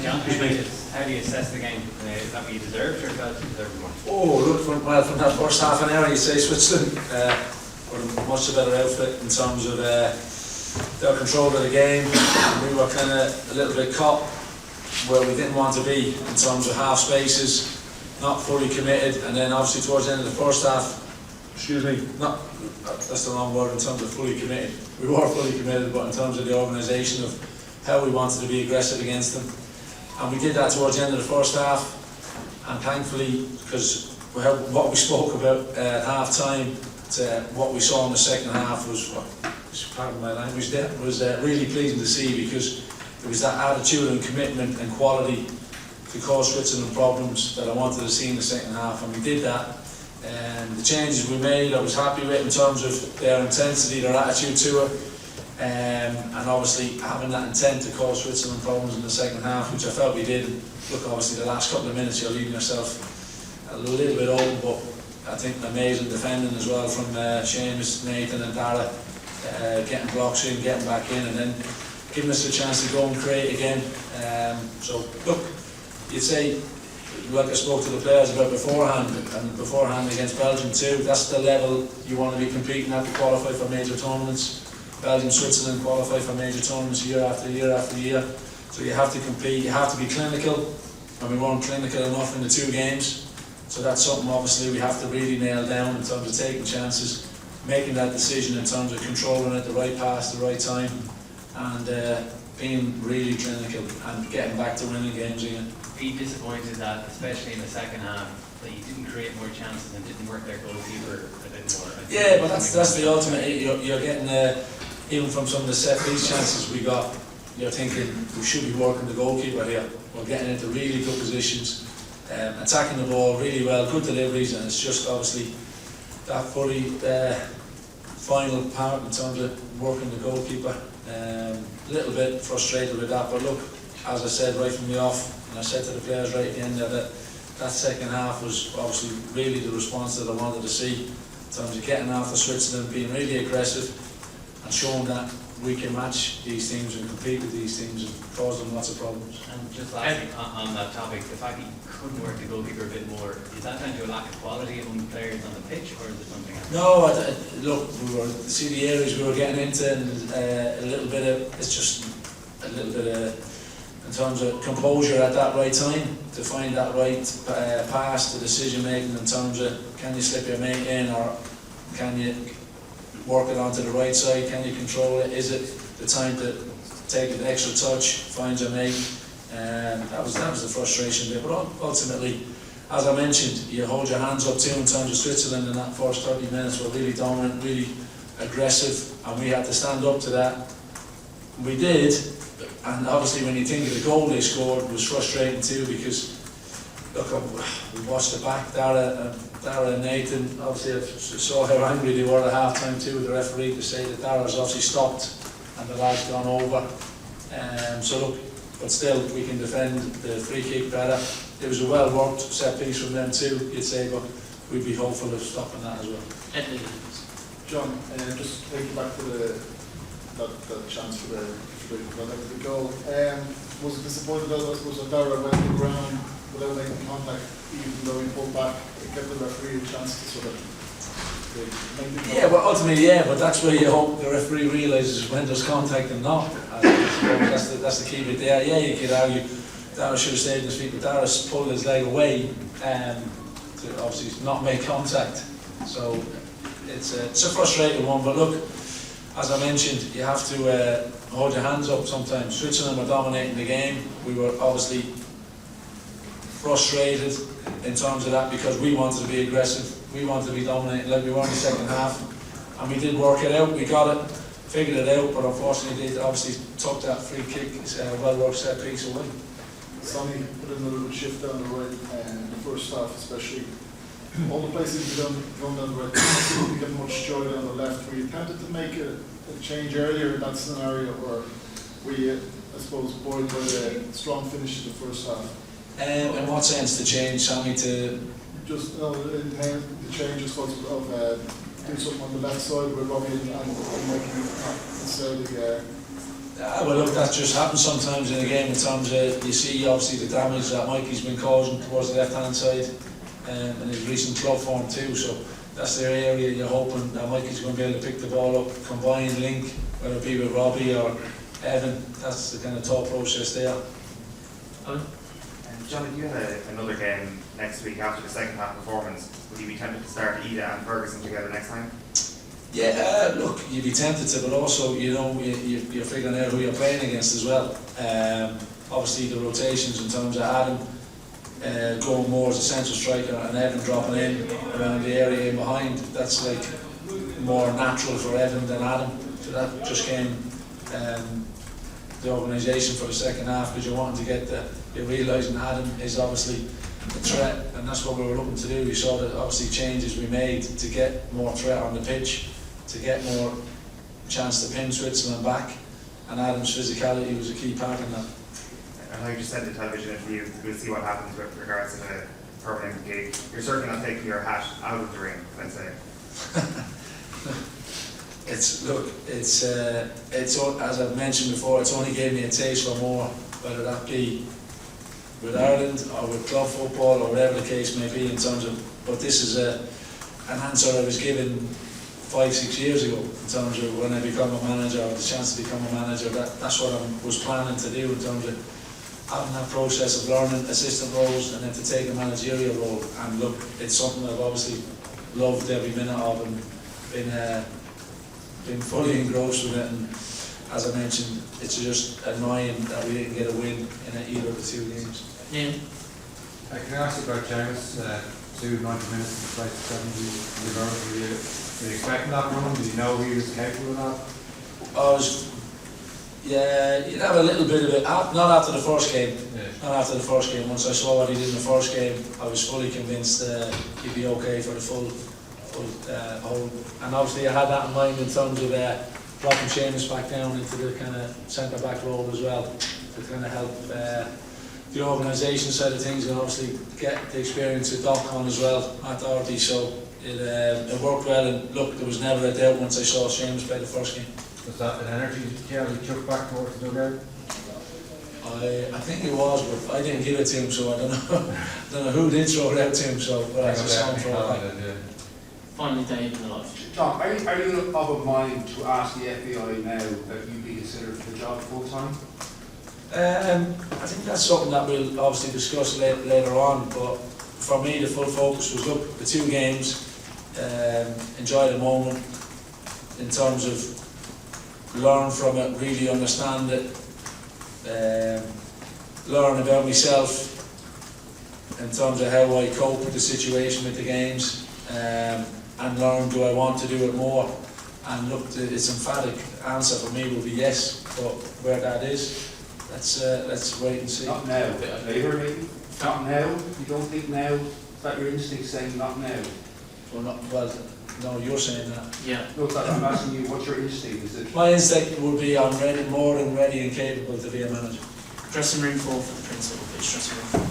John, how do you assess the game? Is that what you deserved, or felt you deserved more? Oh, look, from that first half an hour, you say Switzerland were a much better outfit in terms of their control of the game. We were kind of a little bit caught where we didn't want to be in terms of half spaces, not fully committed, and then obviously towards the end of the first half, that's the wrong word in terms of fully committed. We were fully committed, but in terms of the organisation of how we wanted to be aggressive against them. And we did that towards the end of the first half, and thankfully, because what we spoke about at half time to what we saw in the second half was, pardon my language there, was really pleasing to see, because it was that attitude and commitment and quality to cause Switzerland problems that I wanted to see in the second half, and we did that. And the changes we made, I was happy with in terms of their intensity, their attitude to it. And obviously having that intent to cause Switzerland problems in the second half, which I felt we did. Look, obviously the last couple of minutes you're leaving yourself a little bit open, but I think amazing defending as well from Seamus, Nathan and Dara, getting blocks in, getting back in, and then giving us a chance to go and create again. So look, you'd say, like I spoke to the players about beforehand, and beforehand against Belgium too, that's the level you want to be competing at to qualify for major tournaments. Belgium, Switzerland qualify for major tournaments year after year after year. So you have to compete, you have to be clinical, and we weren't clinical enough in the two games. So that's something obviously we have to really nail down in terms of taking chances, making that decision in terms of controlling it, the right pass, the right time, and being really clinical and getting back to winning games again. Are you disappointed that, especially in the second half, that you didn't create more chances and didn't work their goalkeeper a bit more? Yeah, but that's the ultimate. You're getting even from some of the set piece chances we got, you're thinking we should be working the goalkeeper here. We're getting into really good positions, attacking the ball really well, good deliveries, and it's just obviously that fully final part in terms of working the goalkeeper. A little bit frustrated with that, but look, as I said right from the off, and I said to the players right at the end there, that second half was obviously really the response that I wanted to see in terms of getting after Switzerland, being really aggressive and showing that we can match these teams and compete with these teams and cause them lots of problems. And just lastly, on that topic, the fact that you couldn't work the goalkeeper a bit more, is that down to a lack of quality among the players on the pitch, or is it something else? No, look, see the areas we were getting into, and a little bit of, it's just a little bit of, in terms of composure at that right time, to find that right pass, the decision making in terms of can you slip your mate in, or can you work it onto the right side, can you control it, is it the time to take an extra touch, find your mate. That was the frustration bit, but ultimately, as I mentioned, you hold your hands up too in terms of Switzerland in that first 30 minutes were really dominant, really aggressive, and we had to stand up to that. We did, and obviously when you think of the goal they scored, it was frustrating too, because look, we watched it back, Dara and Nathan, obviously I saw how angry they were at half time too with the referee to say that Dara's obviously stopped and the lad's gone over. So look, but still we can defend the free kick better. It was a well worked set piece from them too, you'd say, but we'd be hopeful of stopping that as well. John, just take you back to that chance for the goal. Was it disappointed that Dara went to the ground without making contact, even though he pulled back? It gave the referee a chance to sort of yeah, well ultimately yeah, but that's where you hope the referee realises when there's contact and not. That's the key bit there. Yeah, you could argue Dara should have stayed in his feet, but Dara's pulled his leg away to obviously not make contact. So it's a frustrating one, but look, as I mentioned, you have to hold your hands up sometimes. Switzerland were dominating the game. We were obviously frustrated in terms of that because we wanted to be aggressive. We wanted to be dominating like we were in the second half. And we did work it out. We got it, figured it out, but unfortunately they obviously took that free kick, well-worked set piece away. Sonny put in a little shift down the right in the first half especially. All the places you've gone down the right, you get much joy down the left. Were you tempted to make a change earlier in that scenario, or were you, I suppose, buoyed by the strong finish in the first half? In what sense to change, Sammy, to? Just the change, I suppose, of doing something on the left side with Robbie and making necessarily Well, look, that just happens sometimes in a game in terms of, you see obviously the damage that Mikey's been causing towards the left-hand side in his recent club form too, so that's the area you're hoping that Mikey's going to be able to pick the ball up, combine, link, whether it be with Robbie or Evan. That's the kind of thought process there. John, you had another game next week after the second half performance. Would you be tempted to start Ida and Ferguson together next time? Yeah, look, you'd be tempted to, but also, you know, you're figuring out who you're playing against as well. Obviously the rotations in terms of Adam going more as a central striker and Evan dropping in around the area in behind, that's like more natural for Evan than Adam. So that just came the organisation for the second half, because you're wanting to get you're realising Adam is obviously a threat, and that's what we were looking to do. We saw that obviously changes we made to get more threat on the pitch, to get more chance to pin Switzerland back, and Adam's physicality was a key part in that. And how you just said the television interview, we'll see what happens with regards to the permanent gig. You're certainly not taking your hat out of the ring, let's say. It's as I've mentioned before, it's only gave me a taste for more, whether that be with Ireland or with club football or whatever the case may be in terms of, but this is an answer I was given 5-6 years ago in terms of when I become a manager, or the chance to become a manager. That's what I was planning to do in terms of having that process of learning assistant roles and then to take a managerial role. And look, it's something I've obviously loved every minute of, and been fully engrossed with it. And as I mentioned, it's just annoying that we didn't get a win in either of the two games. Neil? Can I ask you about James? 90 minutes despite 70 were you expecting that from him? Did you know he was capable of that? Yeah, you'd have a little bit of it, not after the first game. Yeah. Not after the first game. Once I saw what he did in the first game, I was fully convinced he'd be okay for the full whole. And obviously I had that in mind in terms of dropping Seamus back down into the kind of centre-back role as well, to kind of help the organisation side of things, and obviously get the experience with Doc on as well at Derby. So it worked well, and look, there was never a doubt once I saw Seamus play the first game. Was that an energy gel he took back towards the dugout? I think it was, but I didn't give it to him, so I don't know who did throw it out to him. So, but I just saw him throw it back. Finally, Dave in the life. John, are you of a mind to ask the FBI now that you be considered for the job full time? I think that's something that we'll obviously discuss later on, but for me the full focus was look, the two games, enjoy the moment in terms of learn from it, really understand it, learn about myself in terms of how I cope with the situation with the games, and learn, do I want to do it more? And look, its emphatic answer for me will be yes, but where that is, let's wait and see. Not now, later maybe? Not now? You don't think now? Is that your instinct saying not now? Well, no, you're saying that. Yeah. No, I'm asking you, what's your instinct? Is it? My instinct would be I'm ready, more than ready and capable to be a manager. Dressing room 4 for the principal, please. Dressing room 4.